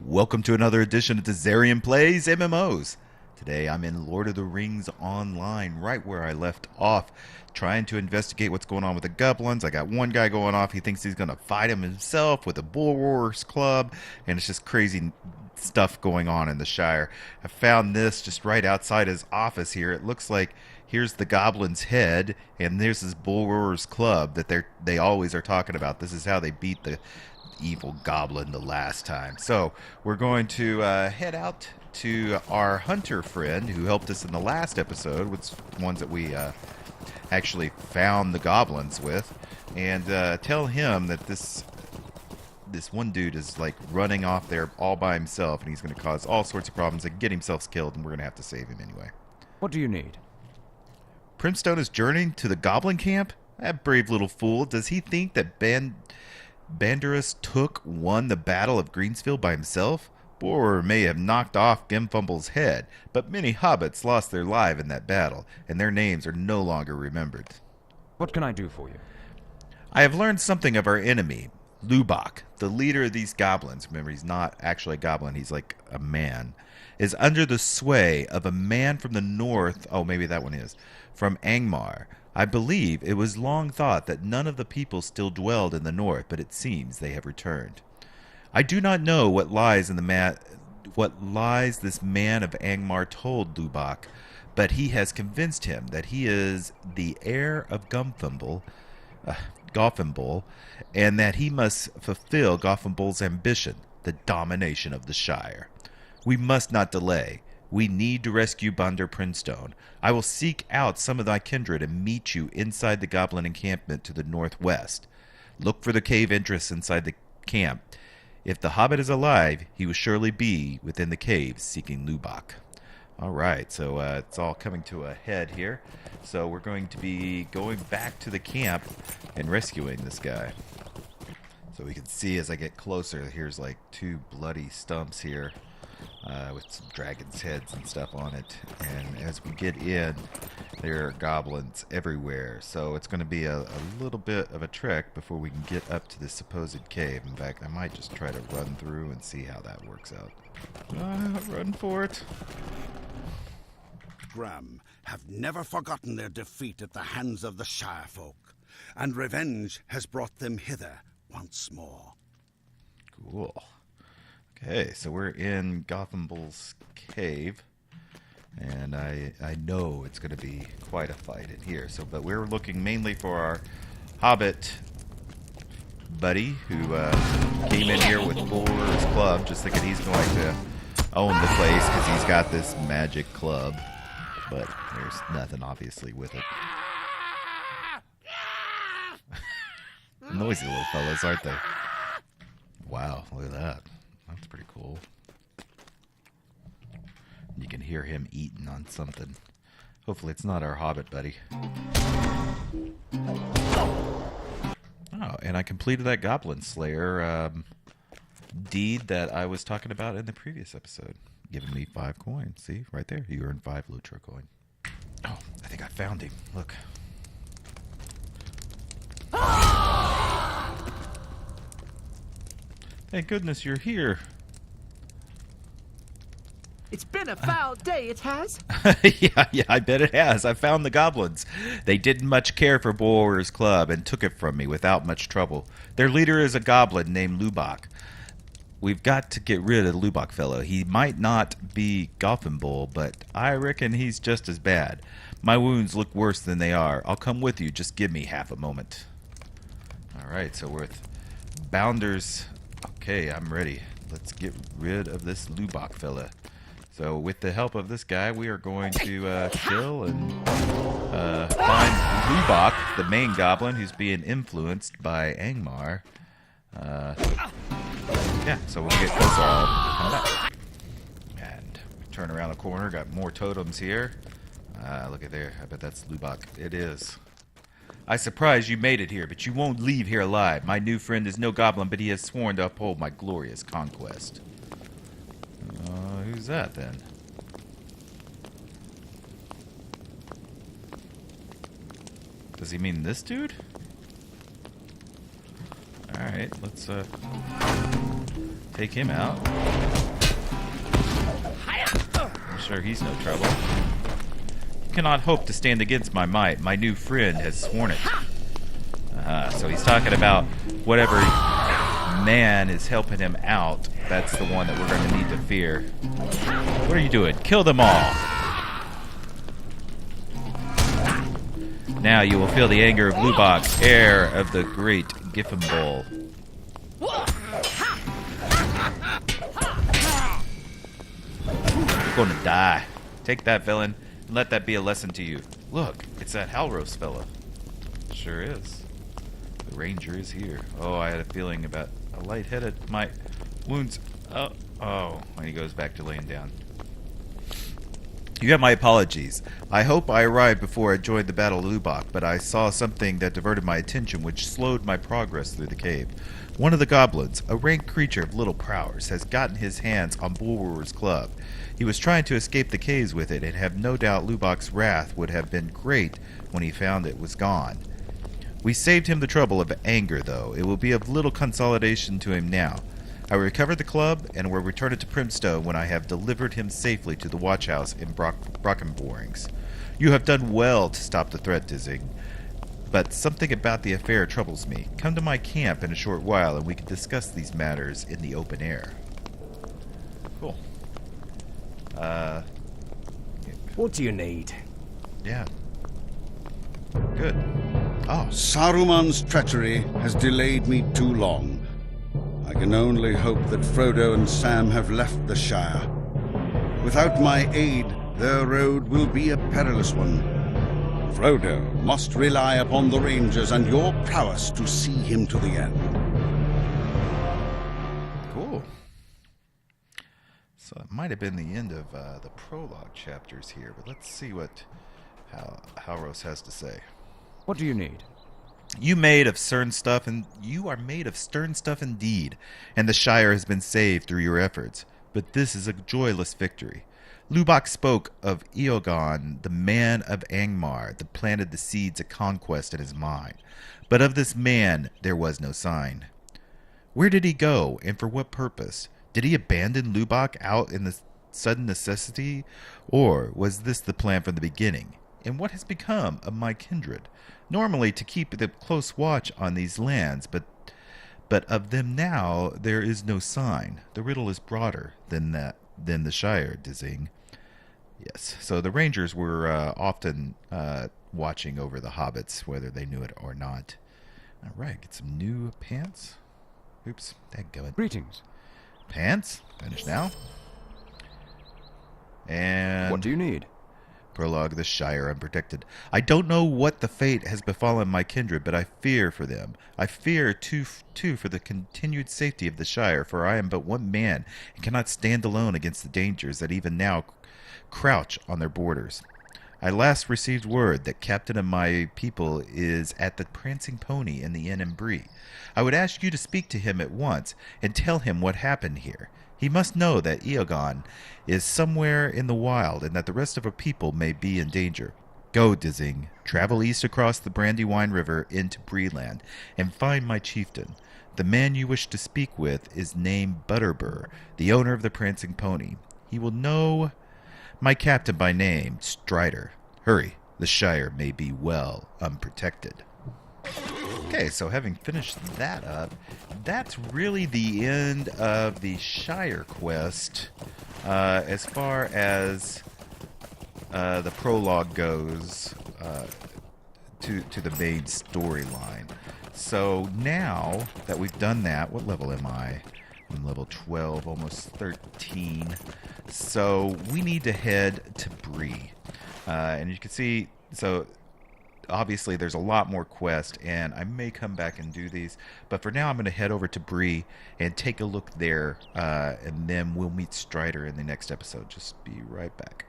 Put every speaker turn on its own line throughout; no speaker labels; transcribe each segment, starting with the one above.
Welcome to another edition of Dizzarian Plays MMOs. Today I'm in Lord of the Rings Online, right where I left off, trying to investigate what's going on with the goblins. I got one guy going off, he thinks he's going to fight him himself with a Bull Roarers Club, and it's just crazy stuff going on in the Shire. I found this just right outside his office here. It looks like here's the goblin's head, and there's this Bull Roarers Club that they always are talking about. This is how they beat the evil goblin the last time. So we're going to head out to our hunter friend who helped us in the last episode, with ones that we actually found the goblins with, and tell him that this one dude is like running off there all by himself, and he's going to cause all sorts of problems and get himself killed, and we're going to have to save him anyway.
What do you need?
Primstone is journeying to the goblin camp? That brave little fool. Does he think that Banderus won the Battle of Greensfield by himself? Borer may have knocked off Gimfumble's head, but many hobbits lost their lives in that battle, and their names are no longer remembered.
What can I do for you?
I have learned something of our enemy, Lubach, the leader of these goblins. Remember, he's not actually a goblin, he's like a man. Is under the sway of a man from the north, oh, maybe that one is, from Angmar. I believe it was long thought that none of the people still dwelled in the north, but it seems they have returned. I do not know what lies this man of Angmar told Lubach, but he has convinced him that he is the heir of Gothambull, and that he must fulfill Gothambull's ambition, the domination of the Shire. We must not delay. We need to rescue Bonder Primstone. I will seek out some of thy kindred and meet you inside the goblin encampment to the northwest. Look for the cave entrance inside the camp. If the hobbit is alive, he will surely be within the cave seeking Lubach. All right, so it's all coming to a head here. So we're going to be going back to the camp and rescuing this guy. So we can see as I get closer, here's like two bloody stumps here. With some dragon's heads and stuff on it, and as we get in, there are goblins everywhere, so it's going to be a little bit of a trek before we can get up to this supposed cave. In fact, I might just try to run through and see how that works out. Run for it.
Graham have never forgotten their defeat at the hands of the Shire folk, and revenge has brought them hither once more.
Cool. Okay, so we're in Gothambull's cave, and I know it's going to be quite a fight in here. So, but we're looking mainly for our hobbit buddy who came in here with Bull Roarers Club, just thinking he's going to own the place because he's got this magic club, but there's nothing obviously with it. Noisy little fellas, aren't they? Wow, look at that. That's pretty cool. You can hear him eating on something. Hopefully it's not our hobbit buddy. Oh, and I completed that Goblin Slayer deed that I was talking about in the previous episode. Giving me 5 coins. See, right there. You earned 5 Lotro coin. Oh, I think I found him. Look. Thank goodness you're here.
It's been a foul day, it has.
yeah, I bet it has. I found the goblins. They didn't much care for Bull Roarers Club and took it from me without much trouble. Their leader is a goblin named Lubach. We've got to get rid of the Lubach fellow. He might not be Gothambull, but I reckon he's just as bad. My wounds look worse than they are. I'll come with you. Just give me half a moment. All right, so we're with Bounders. Okay, I'm ready. Let's get rid of this Lubach fella. So with the help of this guy, we are going to kill and find Lubach, the main goblin who's being influenced by Angmar. Yeah, so when we get closer, I'll come back. And turn around the corner, got more totems here. Look at there. I bet that's Lubach. It is. I surprise you made it here, but you won't leave here alive. My new friend is no goblin, but he has sworn to uphold my glorious conquest. Who's that, then? Does he mean this dude? Alright, let's take him out. Sure, he's no trouble. You cannot hope to stand against my might. My new friend has sworn it. So he's talking about whatever man is helping him out. That's the one that we're going to need to fear. What are you doing? Kill them all. Now you will feel the anger of Lubok, heir of the great Giffenbull. You're going to die. Take that, villain, and let that be a lesson to you. Look, it's that Halros fella. Sure is. The ranger is here. Oh, I had a feeling about a lightheaded. My wounds. Oh, and he goes back to laying down. You have my apologies. I hope I arrived before I joined the Battle of Lubok, but I saw something that diverted my attention, which slowed my progress through the cave. One of the goblins, a rank creature of little prowess, has gotten his hands on Bulwer's club. He was trying to escape the caves with it, and have no doubt Lubok's wrath would have been great when he found it was gone. We saved him the trouble of anger, though. It will be of little consolidation to him now. I will recover the club, and will return it to Primstone when I have delivered him safely to the watchhouse in Brockenborings. You have done well to stop the threat, Dizzing, but something about the affair troubles me. Come to my camp in a short while, and we can discuss these matters in the open air. Cool.
What do you need?
Yeah. Good. Oh.
Saruman's treachery has delayed me too long. I can only hope that Frodo and Sam have left the Shire. Without my aid, their road will be a perilous one. Frodo must rely upon the Rangers and your prowess to see him to the end.
Cool. So it might have been the end of the prologue chapters here, but let's see what Halros has to say.
What do you need?
You are made of stern stuff indeed, and the Shire has been saved through your efforts. But this is a joyless victory. Lubok spoke of Eogon, the man of Angmar, that planted the seeds of conquest in his mind. But of this man there was no sign. Where did he go, and for what purpose? Did he abandon Lubok out in the sudden necessity, or was this the plan from the beginning? And what has become of my kindred? Normally to keep the close watch on these lands, but of them now there is no sign. The riddle is broader than the Shire, Dizzing. Yes, so the Rangers were often watching over the hobbits, whether they knew it or not. All right, get some new pants. Oops, dadgummit.
Greetings.
Pants, finished now. And
What do you need?
Prologue, the Shire unprotected. I don't know what the fate has befallen my kindred, but I fear for them. I fear, too, for the continued safety of the Shire, for I am but one man, and cannot stand alone against the dangers that even now crouch on their borders. I last received word that captain of my people is at the Prancing Pony in the inn in Bree. I would ask you to speak to him at once, and tell him what happened here. He must know that Eogon is somewhere in the wild, and that the rest of our people may be in danger. Go, Dizzing, travel east across the Brandywine River into Breeland, and find my chieftain. The man you wish to speak with is named Butterbur, the owner of the Prancing Pony. He will know my captain by name, Strider. Hurry, the Shire may be well unprotected. Okay, so having finished that up, that's really the end of the Shire quest as far as the prologue goes to the main storyline. So now that we've done that, what level am I? I'm level 12, almost 13. So we need to head to Bree. And you can see, so obviously there's a lot more quests, and I may come back and do these, but for now I'm going to head over to Bree and take a look there, and then we'll meet Strider in the next episode. Just be right back.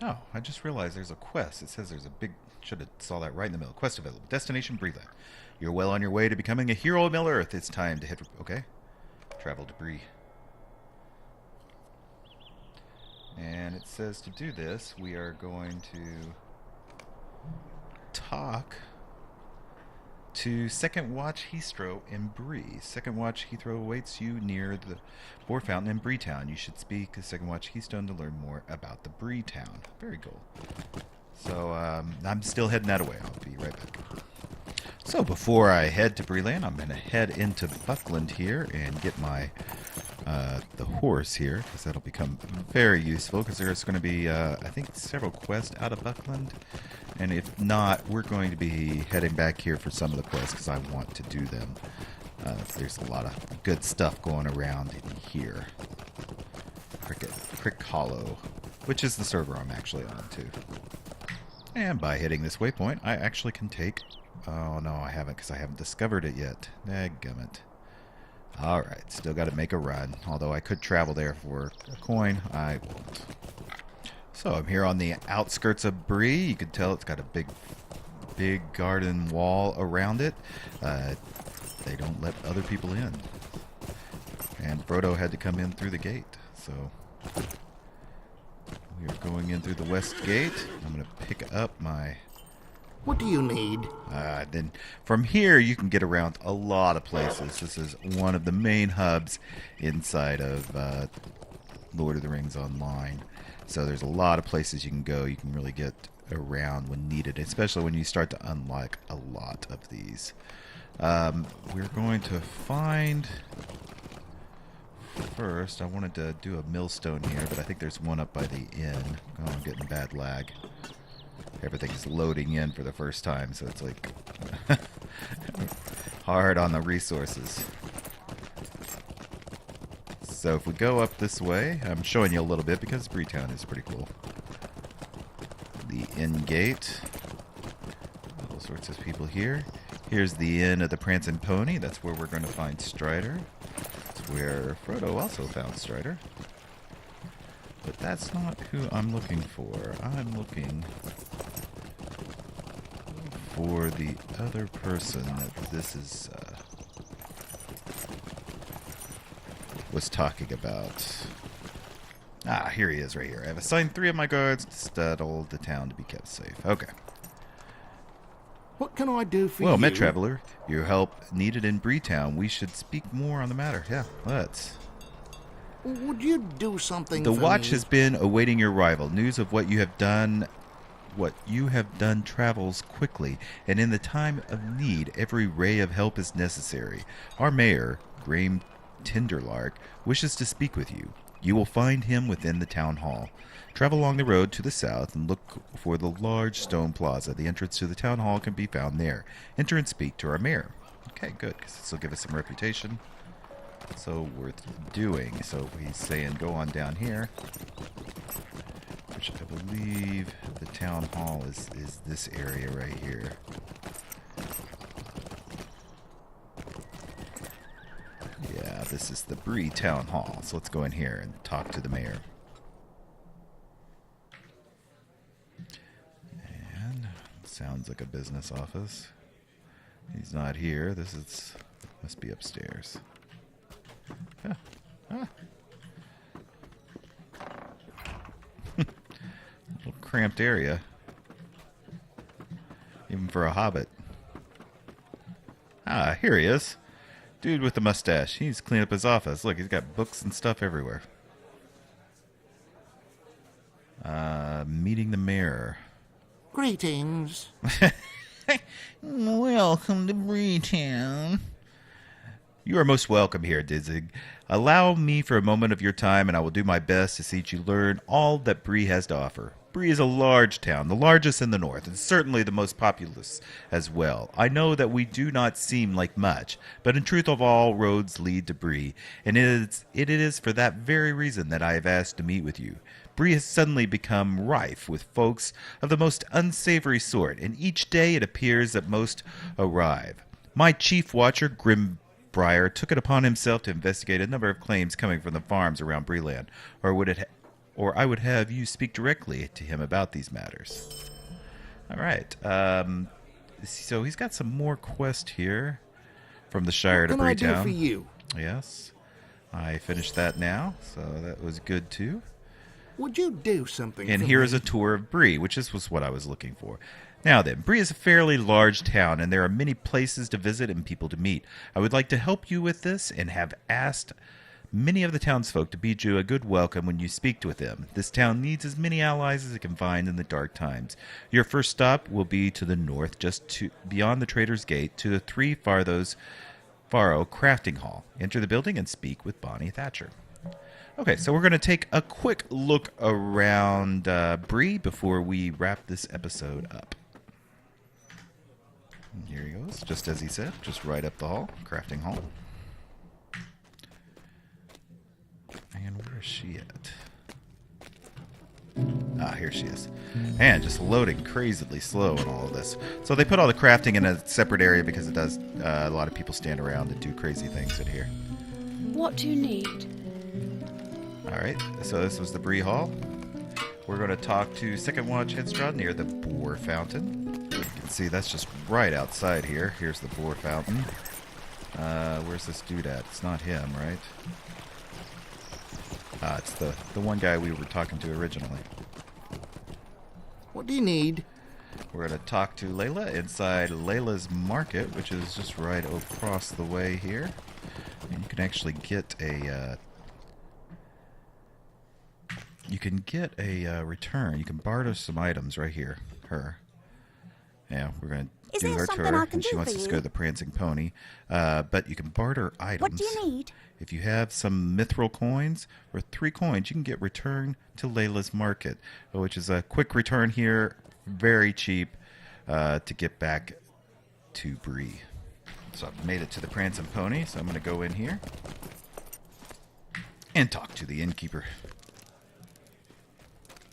Oh, I just realized there's a quest. It says there's a big, should have saw that right in the middle. Quest available. Destination Breeland. You're well on your way to becoming a hero of Middle-earth. It's time to hit, okay? Travel to Bree. And it says to do this, we are going to talk to Second Watch Heathrow in Bree. Second Watch Heathrow awaits you near the Boar Fountain in Bree Town. You should speak to Second Watch Keystone to learn more about the Bree Town. Very cool. So I'm still heading that way. I'll be right back. So before I head to Breeland, I'm going to head into Buckland here and get my the horse here, because that'll become very useful, because there's going to be, I think, several quests out of Buckland. And if not, we're going to be heading back here for some of the quests, because I want to do them. There's a lot of good stuff going around in here. Crick Hollow, which is the server I'm actually on, too. And by hitting this waypoint, I actually can take... Oh, no, I haven't, because I haven't discovered it yet. Dadgummit. Alright, still got to make a run. Although I could travel there for a coin, I won't. So I'm here on the outskirts of Bree. You can tell it's got a big garden wall around it. They don't let other people in. And Frodo had to come in through the gate. So we are going in through the west gate. I'm going to pick up my...
What do you need?
Then from here you can get around a lot of places. This is one of the main hubs inside of Lord of the Rings Online. So there's a lot of places you can go. You can really get around when needed, especially when you start to unlock a lot of these. We're going to find... First, I wanted to do a millstone here, but I think there's one up by the inn. Oh, I'm getting bad lag. Everything's loading in for the first time, so it's like hard on the resources. So if we go up this way, I'm showing you a little bit because Breetown is pretty cool. The inn gate. All sorts of people here. Here's the inn of the Prancing Pony. That's where we're going to find Strider. That's where Frodo also found Strider. But that's not who I'm looking for. I'm looking for the other person that this is was talking about. Here he is right here. I have assigned 3 of my guards to settle the town to be kept safe. Okay.
What can I do for you?
Well met, traveler. Your help needed in Breetown. We should speak more on the matter. Yeah, let's.
Would you do something
The
for
watch
me?
has been awaiting your arrival. News of what you have done travels quickly, and in the time of need, every ray of help is necessary. Our mayor, Graham Tinderlark, wishes to speak with you. You will find him within the town hall. Travel along the road to the south and look for the large stone plaza. The entrance to the town hall can be found there. Enter and speak to our mayor. Okay, good, because this will give us some reputation. So worth doing. So he's saying go on down here, which I believe the town hall is this area right here. Yeah, this is the Bree Town Hall. So let's go in here and talk to the mayor. And sounds like a business office. He's not here. This is must be upstairs. Little cramped area, even for a hobbit. Here he is. Dude with the mustache. He's cleaning up his office. Look, he's got books and stuff everywhere. Meeting the mayor.
Greetings.
Welcome to Breetown. You are most welcome here, Dizzig. Allow me for a moment of your time, and I will do my best to see that you learn all that Bree has to offer. Bree is a large town, the largest in the north, and certainly the most populous as well. I know that we do not seem like much, but in truth of all roads lead to Bree, and it is for that very reason that I have asked to meet with you. Bree has suddenly become rife with folks of the most unsavory sort, and each day it appears that most arrive. My chief watcher, Grimbriar, took it upon himself to investigate a number of claims coming from the farms around Breeland, or I would have you speak directly to him about these matters. All right. So he's got some more quest here from the Shire to Breetown.
What can I do for you?
Yes. I finished that now, so that was good too.
Would you do something
And
for
here
me?
is a tour of Bree, which was what I was looking for. Now then, Bree is a fairly large town, and there are many places to visit and people to meet. I would like to help you with this and have asked many of the townsfolk to bid you a good welcome when you speak with them. This town needs as many allies as it can find in the dark times. Your first stop will be to the north, beyond the Trader's Gate, to the 3 Faro Crafting Hall. Enter the building and speak with Bonnie Thatcher. Okay, so we're going to take a quick look around Bree before we wrap this episode up. And here he goes, just as he said, just right up the hall, crafting hall. And where is she at? Ah, here she is. And just loading crazily slow in all of this. So they put all the crafting in a separate area because it does a lot of people stand around and do crazy things in here.
What do you need?
Alright, so this was the Bree Hall. We're going to talk to Second Watch Headstrad near the Boar Fountain. You can see that's just right outside here. Here's the Boar Fountain. Where's this dude at? It's not him, right? It's the one guy we were talking to originally.
What do you need?
We're going to talk to Layla inside Layla's Market, which is just right across the way here. And you can actually get a... return. You can barter some items right here. Her. Yeah, we're going to do her tour. And she wants us to go to the Prancing Pony. But you can barter items.
What do you need?
If you have some mithril coins or 3 coins, you can get return to Layla's Market, which is a quick return here, very cheap to get back to Bree. So I've made it to the Prancing Pony, so I'm going to go in here and talk to the innkeeper.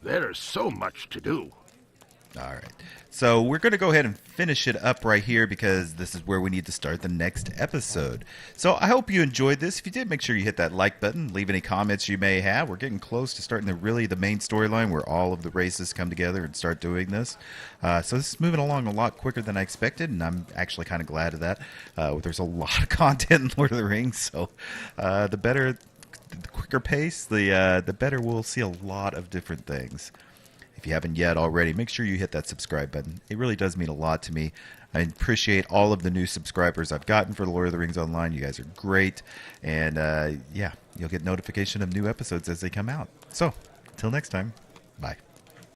There's so much to do.
All right. So we're going to go ahead and finish it up right here because this is where we need to start the next episode. So I hope you enjoyed this. If you did, make sure you hit that like button. Leave any comments you may have. We're getting close to starting the main storyline where all of the races come together and start doing this. So this is moving along a lot quicker than I expected, and I'm actually kind of glad of that. There's a lot of content in Lord of the Rings, so the quicker pace, the better we'll see a lot of different things. If you haven't yet already, make sure you hit that subscribe button. It really does mean a lot to me. I appreciate all of the new subscribers I've gotten for Lord of the Rings Online. You guys are great. And yeah, you'll get notification of new episodes as they come out. So, until next time, bye.